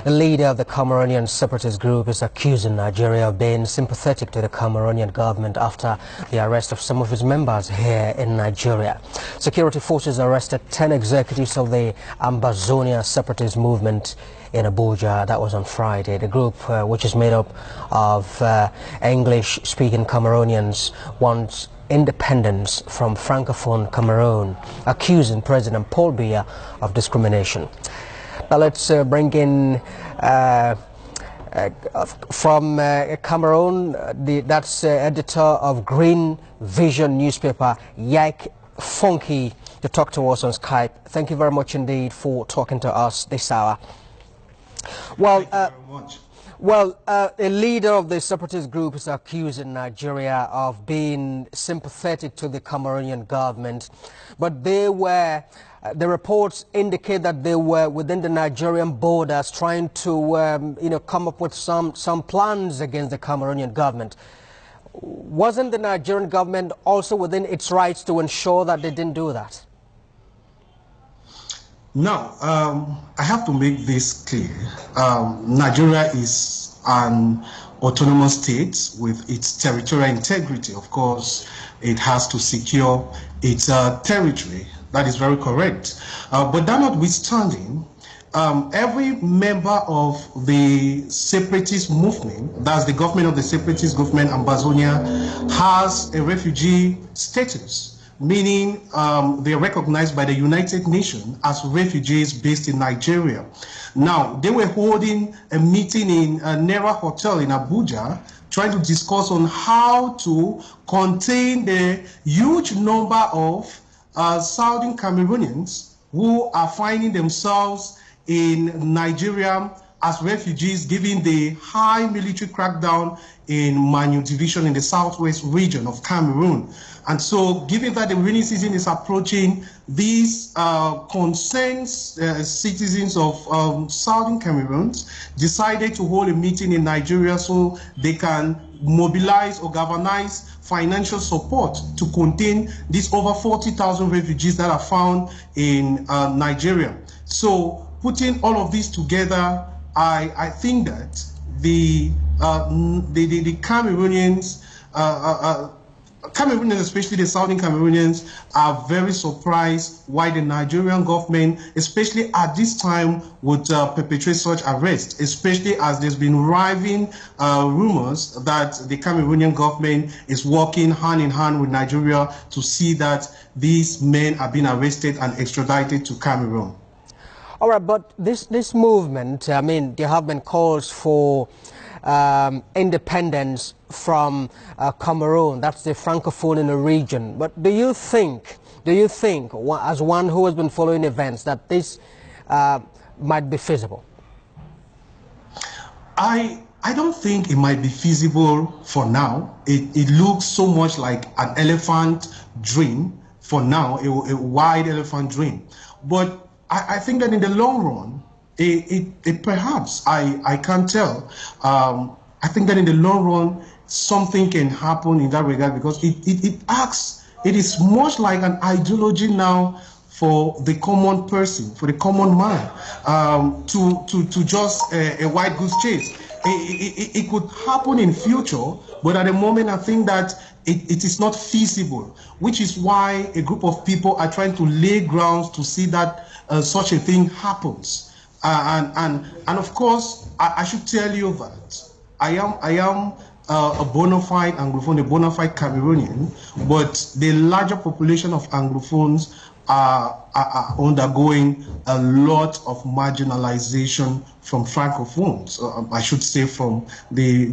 The leader of the Cameroonian separatist group is accusing Nigeria of being sympathetic to the Cameroonian government after the arrest of some of its members here in Nigeria. Security forces arrested 10 executives of the Ambazonia separatist movement in Abuja. That was on Friday. The group, which is made up of English-speaking Cameroonians, wants independence from Francophone Cameroon, accusing President Paul Biya of discrimination. Now let's bring in from Cameroon, that's editor of Green Vision newspaper, Yak Funky, to talk to us on Skype. Thank you very much indeed for talking to us this hour. Well, thank you very much. Well, a leader of the separatist group is accusing Nigeria of being sympathetic to the Cameroonian government, but they were, the reports indicate that they were within the Nigerian borders trying to, come up with some plans against the Cameroonian government. Wasn't the Nigerian government also within its rights to ensure that they didn't do that? No, I have to make this clear. Nigeria is an autonomous state with its territorial integrity. Of course, it has to secure its territory. That is very correct. But that notwithstanding, every member of the separatist movement, that's the government of the separatist government, Ambazonia, has a refugee status. Meaning they are recognized by the United Nations as refugees based in Nigeria. Now, they were holding a meeting in a Nera Hotel in Abuja, trying to discuss on how to contain the huge number of Southern Cameroonians who are finding themselves in Nigeria as refugees, given the high military crackdown in Manu division in the southwest region of Cameroon. And so, given that the rainy season is approaching, these concerned citizens of southern Cameroon decided to hold a meeting in Nigeria so they can mobilize or galvanize financial support to contain these over 40,000 refugees that are found in Nigeria. So, putting all of this together, I think that the Cameroonians, Cameroonians, especially the southern Cameroonians, are very surprised why the Nigerian government, especially at this time, would perpetrate such arrests, especially as there's been rising rumors that the Cameroonian government is working hand in hand with Nigeria to see that these men are being arrested and extradited to Cameroon. All right, but this movement, I mean, there have been calls for independence from Cameroon. That's the Francophone in the region. But do you think, as one who has been following events, that this might be feasible? I don't think it might be feasible for now. It looks so much like an elephant dream for now, a wide elephant dream. But I think that in the long run, perhaps, I can't tell. I think that in the long run, something can happen in that regard, because it is much like an ideology now for the common person, for the common man, to just a white goose chase. It could happen in future, but at the moment, I think that it is not feasible, which is why a group of people are trying to lay grounds to see that such a thing happens. And of course, I should tell you that I am a bona fide Anglophone, a bona fide Cameroonian, but the larger population of Anglophones are undergoing a lot of marginalization from Francophones, I should say from the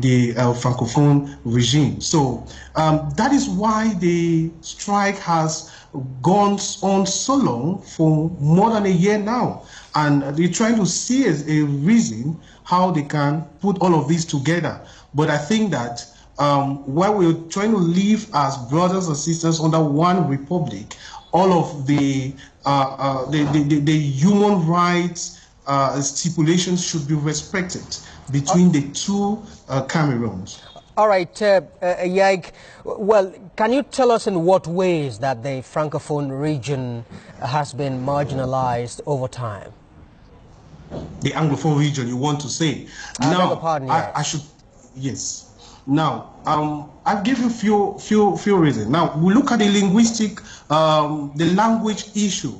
Francophone regime. So that is why the strike has gone on so long, for more than a year now. And they're trying to see a reason how they can put all of this together. But I think that while we're trying to live as brothers and sisters under one republic, all of the human rights stipulations should be respected between the two Cameroons. All right, Yag, well, can you tell us in what ways that the Francophone region has been marginalized over time? the Anglophone region, you want to say. Now, pardon, yes. I should, yes. Now, I'll give you few reasons. Now, we look at the linguistic, the language issue.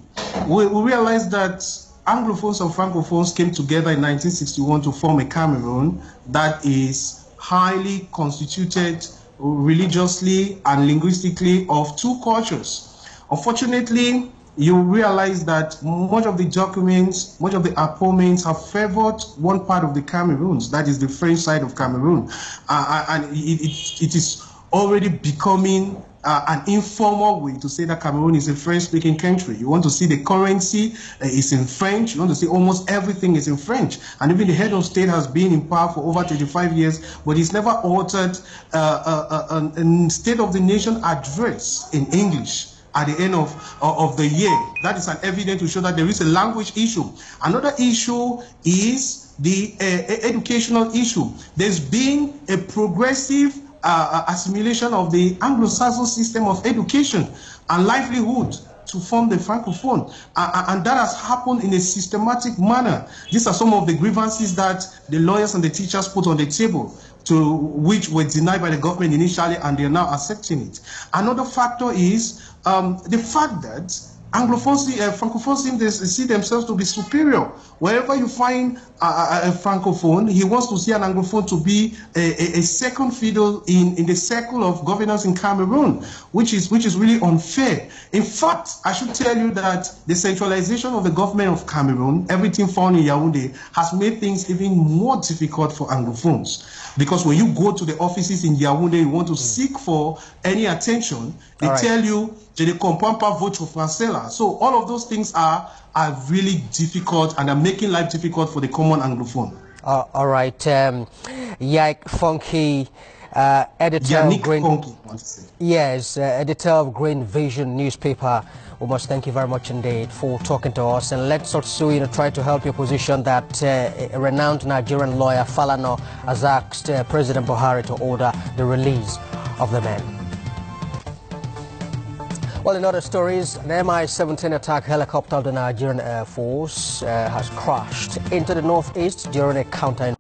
We realize that Anglophones and Francophones came together in 1961 to form a Cameroon that is highly constituted religiously and linguistically of two cultures. Unfortunately, you realize that much of the documents, much of the appointments have favored one part of the Cameroons, that is the French side of Cameroon. And it is already becoming an informal way to say that Cameroon is a French-speaking country. You want to see the currency is in French. You want to see almost everything is in French. And even the head of state has been in power for over 25 years, but he's never altered a State of the Nation address in English at the end of the year. That is an evidence to show that there is a language issue. Another issue is the educational issue. There's been a progressive assimilation of the Anglo-Saxon system of education and livelihood to form the Francophone. And that has happened in a systematic manner. These are some of the grievances that the lawyers and the teachers put on the table, to which were denied by the government initially, and they're now accepting it. Another factor is the fact that Anglophones, Francophones seem to see themselves to be superior. Wherever you find a Francophone, he wants to see an Anglophone to be a second fiddle in the circle of governance in Cameroon, which is really unfair. In fact, I should tell you that the centralization of the government of Cameroon, everything found in Yaoundé, has made things even more difficult for Anglophones. Because when you go to the offices in Yaoundé, you want to seek for any attention, they tell you, je ne comprends pas votre français là. So all of those things are really difficult and are making life difficult for the common Anglophone. All right. Yannick Funky, editor of Green... Funky, yes, editor of Green Vision newspaper. We must thank you very much indeed for talking to us, and let's also try to help your position that a renowned Nigerian lawyer, Falana, has asked President Buhari to order the release of the men. Well, in other stories, an Mi-17 attack helicopter of the Nigerian Air Force has crashed into the northeast during a counter